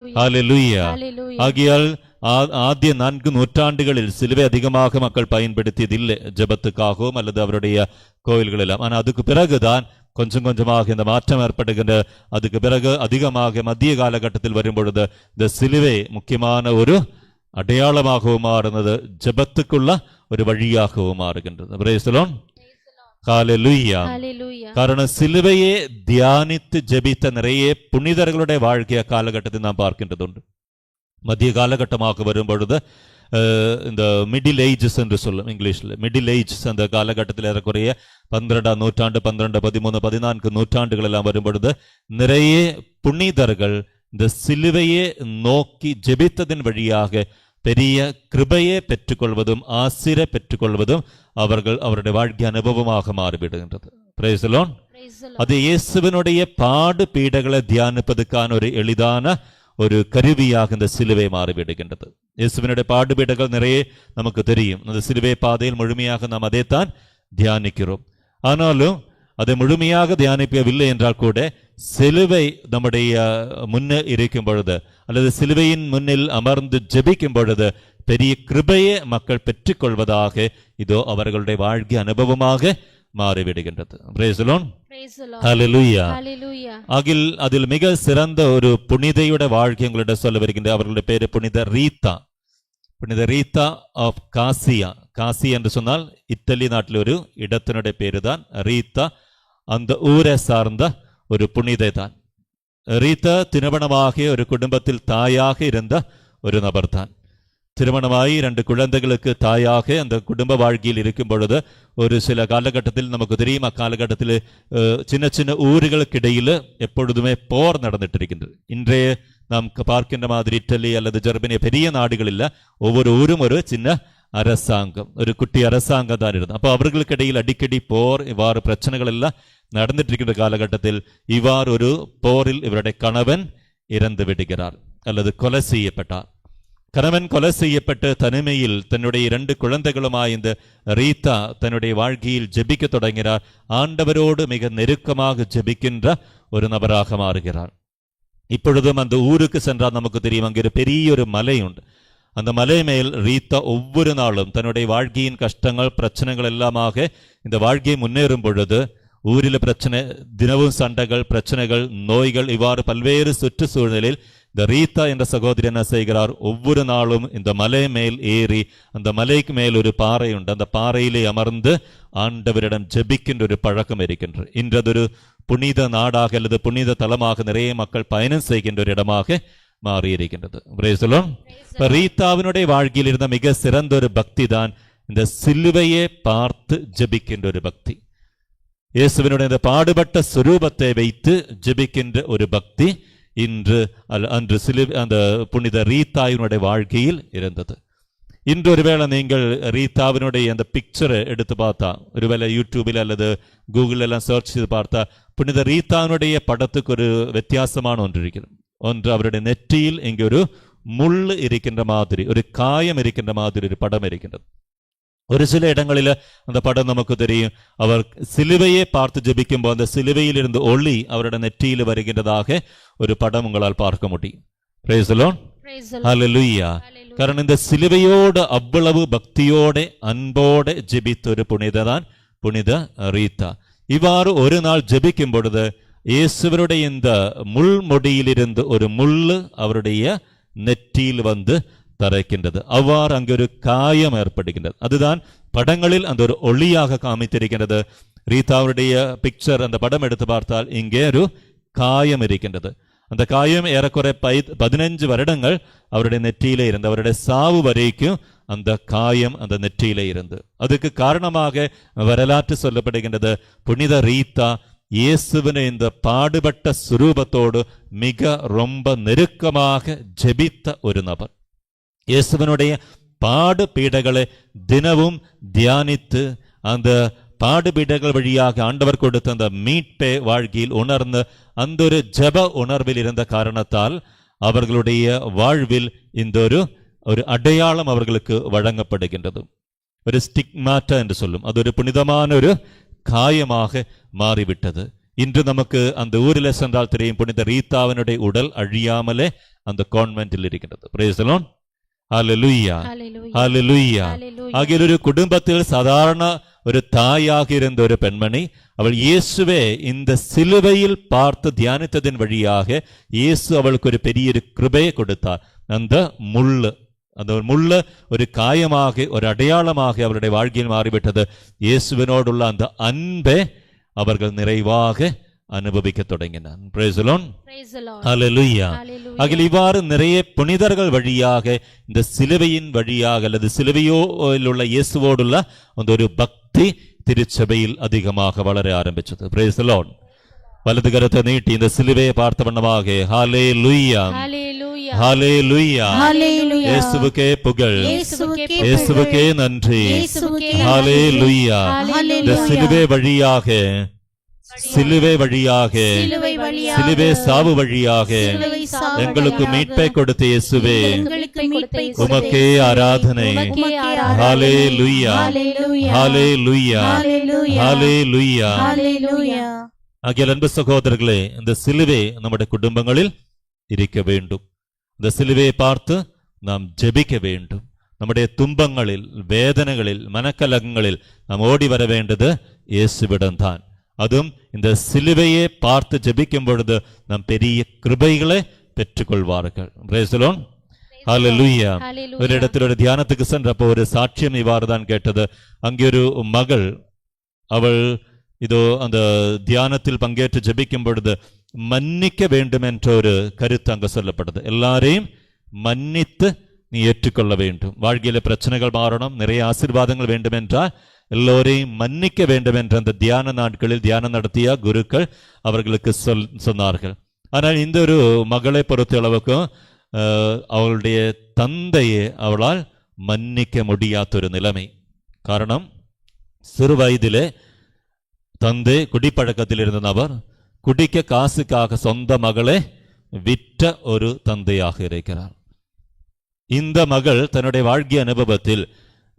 ஹல்லேலூயா. ஆகையால் ஆദ്യ 4 நூற்றாண்டுகளில் சிலுவை அதிகமாக மக்கள் பயன்படுத்தியதில்லை ஜெபத்துக்காகவும் அல்லது அவருடைய கோயில்களெல்லாம். ஆனால் அதுக்கு பிறகுதான் கொஞ்சம் கொஞ்சமாக இந்த மாற்றம் ஏற்படுகின்ற, அதுக்கு பிறகு அதிகமாக மத்திய காலகட்டத்தில் வரும்பொழுது இந்த சிலுவை முக்கியமான ஒரு அடையாளமாகவும் மாறுന്നത്, ஜெபத்துக்குள்ள ஒரு வழியாகவும் மாறுகின்றது. Praise the Lord. ஹல்லேலூயா. കാരണം സിലുവയെ ധ്യാനിത്ത് ജപിത്ത നിറയെ പുണ്യതരുടെ வாழ்க்கைய காலகட்டத்தில் நாம் பார்க்கின்றதுண்டு. மத்திய காலகட்டமாக வரும்பொழுது இந்த மிடில் ஏஜஸ் என்று சொல்லும் இங்கிலீஷில், மிடில் ஏஜஸ் அந்த காலகட்டத்தில் ஏறக்குறைய 12ஆம் நூற்றாண்டு 12, 13, 14 நூற்றாண்டுகள் எல்லாம் வரும்பொழுது நிறைய புனிதர்கள் இந்த சிலுவையை நோக்கி ஜெபித்ததின் வழியாக பெரிய கிருபையை பெற்றுக்கொள்வதும் ஆசிரை பெற்றுக்கொள்வதும் அவருடைய வாழ்க்கை அனுபவமாக மாறிவிடுகின்றது. Price the Lord. அது இயேசுவினுடைய பாடு பீடகளை தியானிப்பதற்கான ஒரு எளிதான ஒரு கருவியாக இந்த சிலுவை மாறிவிடுகின்றது. இயேசுவினுடைய பாடுபீடங்கள் நிறைய நமக்கு தெரியும். அந்த சிலுவை பாதையில் முழுமையாக நாம் அதைத்தான் தியானிக்கிறோம். ஆனாலும் அதை முழுமையாக தியானிக்கவில்லை என்றால் கூட சிலுவை நம்முடைய முன்னே இருக்கும் பொழுது அல்லது சிலுவையின் முன்னில் அமர்ந்து ஜெபிக்கும் பொழுது பெரிய கிருபையை மக்கள் பெற்றுக்கொள்வதாக இதோ அவர்களுடைய வாழ்க்கை அனுபவமாக மாறிவிடுகின்றது. Price the Lord. ஹல்லேலூயா. அதில் மிக சிறந்த ஒரு புனிதையுடைய வாழ்க்கை உங்களிடம் சொல்ல வருகின்ற, அவர்களுடைய பேரு புனித ரீத்தா. புனித ரீத்தா ஆஃப் காசியா. காசி என்று சொன்னால் இத்தாலி நாட்டில் ஒரு இடத்தினுடைய பேரு தான் ரீத்தா. அந்த ஊரை சார்ந்த ஒரு புனிதை தான். ரீத்தா திருமணமாகிய ஒரு குடும்பத்தில் தாயாக இருந்த ஒரு நபர் தான். திருமணமாகி 2 குழந்தைகளுக்கு தாயாக அந்த குடும்ப வாழ்க்கையில் இருக்கும் பொழுது ஒரு சில காலகட்டத்தில் நமக்கு தெரியும், அக்காலகட்டத்தில் சின்ன சின்ன ஊர்களுக்கு இடையில் எப்பொழுதுமே போர் நடந்துட்டு இருக்கின்றது. இன்றைய நாம் பார்க்கின்ற மாதிரி இட்டலி அல்லது ஜெர்மனி பெரிய நாடுகள் இல்லை, ஒவ்வொரு ஊரும் ஒரு சின்ன அரசாங்கம், ஒரு குட்டி அரசாங்கம் தான் இருந்தது. அப்போ அவர்களுக்கு இடையில் அடிக்கடி போர், இவ்வாறு பிரச்சனைகள் எல்லாம் நடந்துட்டு இருக்கின்ற காலகட்டத்தில் இவ்வாறு ஒரு போரில் இவருடைய கணவன் இறந்து விடுகிறார் அல்லது கொலை செய்யப்பட்டார். கணவன் கொலை செய்யப்பட்ட தனிமையில் தன்னுடைய 2 குழந்தைகளுமாய் இந்த ரீத்தா தன்னுடைய வாழ்க்கையில் ஜெபிக்க தொடங்கினார். ஆண்டவரோடு மிக நெருக்கமாக ஜெபிக்கின்ற ஒரு நபராக மாறுகிறார். இப்பொழுதும் அந்த ஊருக்கு சென்றால் நமக்கு தெரியும், அங்கே ஒரு பெரிய ஒரு மலை உண்டு. அந்த மலை மேல் ரீத்தா ஒவ்வொரு நாளும் தன்னுடைய வாழ்க்கையின் கஷ்டங்கள் பிரச்சனைகள் எல்லாமாக இந்த வாழ்க்கையை முன்னேறும் பொழுது ஊரில் பிரச்சனை, தினமும் சண்டைகள், பிரச்சனைகள், நோய்கள், இவ்வாறு பல்வேறு சுற்றுச்சூழலில் இந்த ரீத்தா என்ற சகோதரி என்ன செய்கிறார், ஒவ்வொரு நாளும் இந்த மலை மேல் ஏறி, அந்த மலைக்கு மேல் ஒரு பாறை உண்டு, அந்த பாறையிலே அமர்ந்து ஆண்டவரிடம் ஜெபிக்கின்ற ஒரு பழக்கம் இருக்கின்றது. இன்றதொரு புனித நாடாக அல்லது புனித தலமாக நிறைய மக்கள் பயணம் செய்கின்ற ஒரு இடமாக மாறியிருக்கின்றது. Price the Lord. ரீத்தாவினுடைய வாழ்க்கையில் இருந்த மிக சிறந்த ஒரு பக்தி தான் இந்த சிலுவையை பார்த்து ஜெபிக்கின்ற ஒரு பக்தி. இயேசுவினுடைய இந்த பாடுபட்ட சுரூபத்தை வைத்து ஜெபிக்கின்ற ஒரு பக்தி அன்று அந்த புனித ரீத்தாவினுடைய வாழ்க்கையில் இருந்தது. இன்று ஒருவேளை நீங்கள் ரீத்தாவினுடைய அந்த பிக்சரை எடுத்து பார்த்தா, ஒருவேளை யூடியூபில் அல்லது கூகுள் எல்லாம் சர்ச் செய்து பார்த்தா புனித ரீத்தாவினுடைய படத்துக்கு ஒரு வித்தியாசமான ஒன்று இருக்கிறது. ஒன்று அவருடைய நெற்றியில் இங்கே ஒரு முள் இருக்கின்ற மாதிரி, ஒரு காயம் இருக்கின்ற மாதிரி ஒரு படம் இருக்கின்றது. ஒரு சில இடங்களில் அந்த படம் நமக்கு தெரியும். அவர் சிலுவையை பார்த்து ஜெபிக்கும்போது அந்த சிலுவையில் இருந்து ஒளி அவருடைய நெற்றியில் வருகின்றதாக ஒரு படம் உங்களால் பார்க்க முடியும். Praise the Lord. ஹல்லேலூயா. കാരണം இந்த சிலுவையோடு அவ்வளவு பக்தியோட அன்போட ஜெபித்த ஒரு புனிததான் புனித ரீத்தா. இவ்வாறு ஒரு நாள் ஜெபிக்கும் பொழுது இயேசுவருடைய இந்த முள்முடியிலிருந்து ஒரு முள்ளு அவருடைய நெற்றியில் வந்து தரைக்கின்றது. அவ்வாறு அங்கே ஒரு காயம் ஏற்படுகின்றது. அதுதான் படங்களில் அந்த ஒரு ஒளியாக காமித்திருக்கின்றது. ரீத்தாவுடைய பிக்சர், அந்த படம் எடுத்து பார்த்தால் இங்கே ஒரு காயம் இருக்கின்றது. அந்த காயம் ஏறக்குறை 15 வருடங்கள் அவருடைய நெற்றியிலே இருந்து, அவருடைய சாவு வரைக்கும் அந்த காயம் அந்த நெற்றியிலே இருந்து. அதுக்கு காரணமாக வரலாற்று சொல்லப்படுகின்றது, புனித ரீத்தா இயேசுவினை இந்த பாடுபட்ட சுரூபத்தோடு மிக ரொம்ப நெருக்கமாக ஜெபித்த ஒரு நபர். இயேசுவினுடைய பாடு பீடைகளை தினமும் தியானித்து அந்த பாடுபீடங்கள் வழியாக ஆண்டவர் கொடுத்த அந்த மீட்பை வாழ்க்கையில் உணர்ந்த அந்த ஒரு ஜெப உணர்வில் இருந்த காரணத்தால் அவர்களுடைய வாழ்வில் இந்த ஒரு அடையாளம் அவர்களுக்கு வழங்கப்படுகின்றது. ஒரு ஸ்டிக்மாட்டா என்று சொல்லும், அது ஒரு புனிதமான ஒரு காயமாக மாறிவிட்டது. இன்று நமக்கு அந்த ஊரில் சென்றால் தெரியும், புனித ரீத்தாவினுடைய உடல் அழியாமலே அந்த கான்வென்ட்டில் இருக்கிறது. Praise the Lord. Hallelujah. Hallelujah. ആകെ ഒരു കുടുംബത്തിൽ സാധാരണ ഒരു തായാകി ഇരുന്ന ഒരു പെൺമണി, അവൾ இயேசுவே இந்த சிலுவையில் பார்த்து தியானித்ததின் வழியாக இயேசு அவளுக்கு ஒரு பெரிய ஒரு கிருபையை கொடுத்தார். அந்த முள்ளு ஒரு காயமாக, ஒரு அடையாளமாக அவருடைய வாழ்க்கையில் மாறிவிட்டது. இயேசுவினோடுள்ள அந்த அன்பை அவர்கள் நிறைவாக அனுபவிக்க தொடங்கினான். Praise the Lord. Hallelujah. ஆகிய இவ்வாறு நிறைய புனிதர்கள் வழியாக இந்த சிலுவையின் வழியாக அல்லது சிலுவையில் உள்ள இயேசுவோடுள்ள அந்த ஒரு பக்தி திருச்சபையில் அதிகமாக வளர ஆரம்பிச்சது. Praise the Lord. வலது கரத்தை நீட்டி இந்த சிலுவையை பார்த்த வண்ணமாக ஹalleluya, ஹalleluya, இயேசுவுக்கே புகழ், இயேசுவுக்கே நன்றி, ஹalleluya. இந்த சிலுவை வழியாக, சிலுவை வழியாக, சிலுவை சாவு வழியாக எங்களுக்கு மீட்பை கொடுத்த இயேசுவே உமக்கே ஆராதனை. ஹalleluya, ஹalleluya, ஹalleluya. ஆகிய அன்பு சகோதரர்களே, இந்த சிலுவை நம்முடைய குடும்பங்களில் இருக்க வேண்டும். இந்த சிலுவையை பார்த்து நாம் ஜெபிக்க வேண்டும். நம்முடைய துன்பங்களில், வேதனைகளில், மனக்கலகங்களில் நாம் ஓடி வர வேண்டது இயேசுவிடம்தான். அதுவும் இந்த சிலுவையை பார்த்து ஜெபிக்கும் பொழுது நாம் பெரிய கிருபைகளை பெற்றுக்கொள்வார்கள். Praise the Lord. Hallelujah. ஒரு இடத்தில் ஒரு தியானத்துக்கு சென்றப்போ ஒரு சாட்சியம் இவ்வாறு தான் கேட்டது. அங்கே ஒரு மகள், அவள் இதோ அந்த தியானத்தில் பங்கேற்று ஜெபிக்கும் பொழுது மன்னிக்க வேண்டும் என்ற ஒரு கருத்து அங்கு சொல்லப்பட்டது. எல்லாரையும் மன்னித்து நீ ஏற்றுக்கொள்ள வேண்டும். வாழ்க்கையில பிரச்சனைகள் மாறணும், நிறைய ஆசீர்வாதங்கள் வேண்டும் என்றால் எல்லோரையும் மன்னிக்க வேண்டும் என்ற அந்த தியான நாட்களில் தியானம் நடத்திய குருக்கள் அவர்களுக்கு சொன்னார்கள். ஆனால் இந்த ஒரு மகளை பொறுத்த அளவுக்கும் அவளுடைய தந்தையை அவளால் மன்னிக்க முடியாத ஒரு நிலைமை. காரணம், சிறு வயதிலே தந்தை குடிப்பழக்கத்தில் இருந்த நபர் குடிக்க காசுக்காக சொந்த மகளை விற்ற ஒரு தந்தையாக இருக்கிறார். இந்த மகள் தன்னுடைய வாழ்க்கை அனுபவத்தில்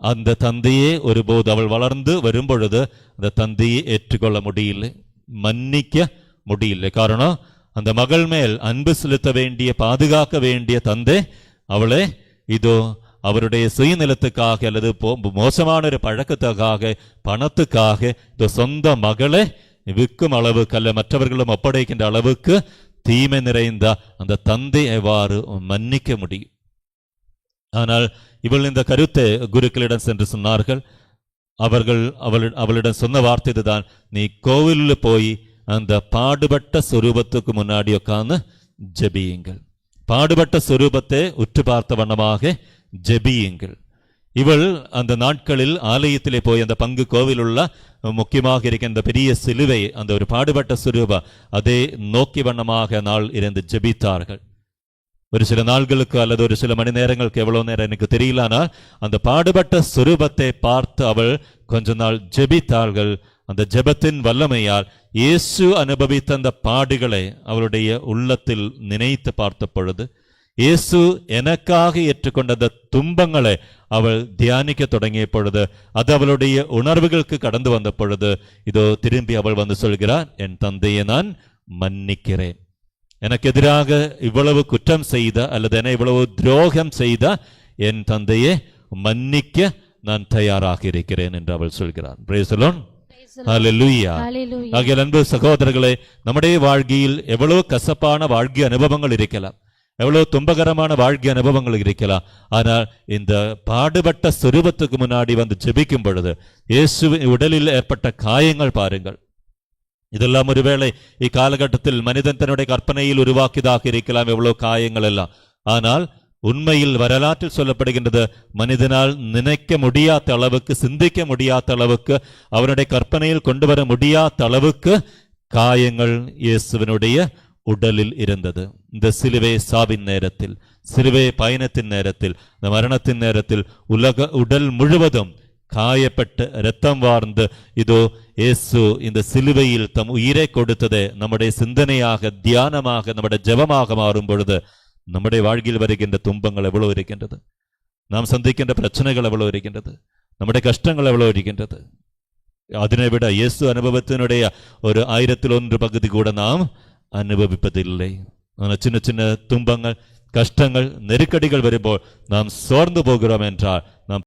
அந்த தந்தையே ஒருபோது அவள் வளர்ந்து வரும்பொழுது அந்த தந்தையை ஏற்றுக்கொள்ள முடியல, மன்னிக்க முடியல. காரணம், அந்த மகள் மேல் அன்பு செலுத்த வேண்டிய, பாதுகாக்க வேண்டிய தந்தை அவளை இதோ அவருடைய சுயநலத்துக்காக அல்லது மோசமான ஒரு பழக்கத்துக்காக, பணத்துக்காக இதோ சொந்த மகளை விற்கும் அளவுக்கு அல்ல மற்றவர்களும் ஒப்படைக்கின்ற அளவுக்கு தீமை நிறைந்த அந்த தந்தை எவ்வாறு மன்னிக்க முடியும்? ஆனால் இவள் இந்த கருத்தை குருக்களிடம் சென்று சொன்னார்கள். அவளிடம் சொன்ன வார்த்தை இதுதான், நீ கோவிலில் போய் அந்த பாடுபட்ட சொரூபத்துக்கு முன்னாடி உட்கார்ந்து ஜெபியுங்கள். பாடுபட்ட சொரூபத்தை உற்று பார்த்த வண்ணமாக ஜெபியுங்கள். இவள் அந்த நாட்களில் ஆலயத்திலே போய் அந்த பங்கு கோவில் உள்ள முக்கியமாக இருக்கின்ற பெரிய சிலுவை, அந்த ஒரு பாடுபட்ட சொரூப அதை நோக்கி வண்ணமாக நாள் இருந்து ஜெபித்தார்கள். ஒரு சில நாள்களுக்கு அல்லது ஒரு சில மணி நேரங்களுக்கு, எவ்வளவு நேரம் எனக்கு தெரியல, ஆனால் அந்த பாடுபட்ட சொரூபத்தை பார்த்து அவள் கொஞ்ச நாள் ஜெபித்தார்கள். அந்த ஜெபத்தின் வல்லமையால் இயேசு அனுபவித்த அந்த பாடுகளை அவளுடைய உள்ளத்தில் நினைத்து பார்த்த பொழுது, இயேசு எனக்காக ஏற்றுக்கொண்ட அந்த துன்பங்களை அவள் தியானிக்க தொடங்கிய பொழுது, அது அவளுடைய உணர்வுகளுக்கு கடந்து வந்த பொழுது, இதோ திரும்பி அவள் வந்து சொல்கிறார், என் தந்தையை நான் மன்னிக்கிறேன். எனக்கு எதிராக இவ்வளவு குற்றம் செய்த அல்லது என இவ்வளவு துரோகம் செய்த என் தந்தையை மன்னிக்க நான் தயாராக இருக்கிறேன் என்று அவள் சொல்கிறார். Praise the Lord. Hallelujah. ஆகிய அன்பு சகோதரர்களே, நம்முடைய வாழ்க்கையில் எவ்வளவு கசப்பான வாழ்க்கை அனுபவங்கள் இருக்கலாம், எவ்வளவு துன்பகரமான வாழ்க்கை அனுபவங்கள் இருக்கலாம். ஆனால் இந்த பாடுபட்ட சொரூபத்துக்கு முன்னாடி வந்து ஜெபிக்கும் பொழுது இயேசுவின் உடலில் ஏற்பட்ட காயங்கள் பாருங்கள். இதெல்லாம் ஒருவேளை இக்காலகட்டத்தில் மனிதன் தன்னுடைய கற்பனையில் உருவாக்கியதாக இருக்கலாம், எவ்வளவு காயங்கள் எல்லாம். ஆனால் உண்மையில் வரலாற்றில் சொல்லப்படுகின்றது, மனிதனால் நினைக்க முடியாத அளவுக்கு, சிந்திக்க முடியாத அளவுக்கு, அவனுடைய கற்பனையில் கொண்டு வர முடியாத அளவுக்கு காயங்கள் இயேசுவினுடைய உடலில் இருந்தது. இந்த சிலுவை சாவின் நேரத்தில், சிலுவை பயணத்தின் நேரத்தில், இந்த மரணத்தின் நேரத்தில் உடல் முழுவதும் காயப்பட்டு இரத்தம் வார்ந்து இதோ இயேசு இந்த சிலுவையில் தம் உயிரை கொடுத்தது நம்முடைய சிந்தனையாக, தியானமாக, நம்முடைய ஜெபமாக மாறும் பொழுது நம்முடைய வாழ்க்கையில் வருகின்ற துன்பங்கள் எவ்வளவு இருக்கின்றது, நாம் சந்திக்கின்ற பிரச்சனைகள் எவ்வளவு இருக்கின்றது, நம்முடைய கஷ்டங்கள் எவ்வளவு இருக்கின்றது. அதனை விட இயேசு அனுபவத்தினுடைய ஒரு 1000 பகுதி கூட நாம் அனுபவிப்பதில்லை. ஆனால் சின்ன சின்ன துன்பங்கள், கஷ்டங்கள், நெருக்கடிகள் வரும்போது நாம் சோர்ந்து போகிறோம் என்றால் நாம்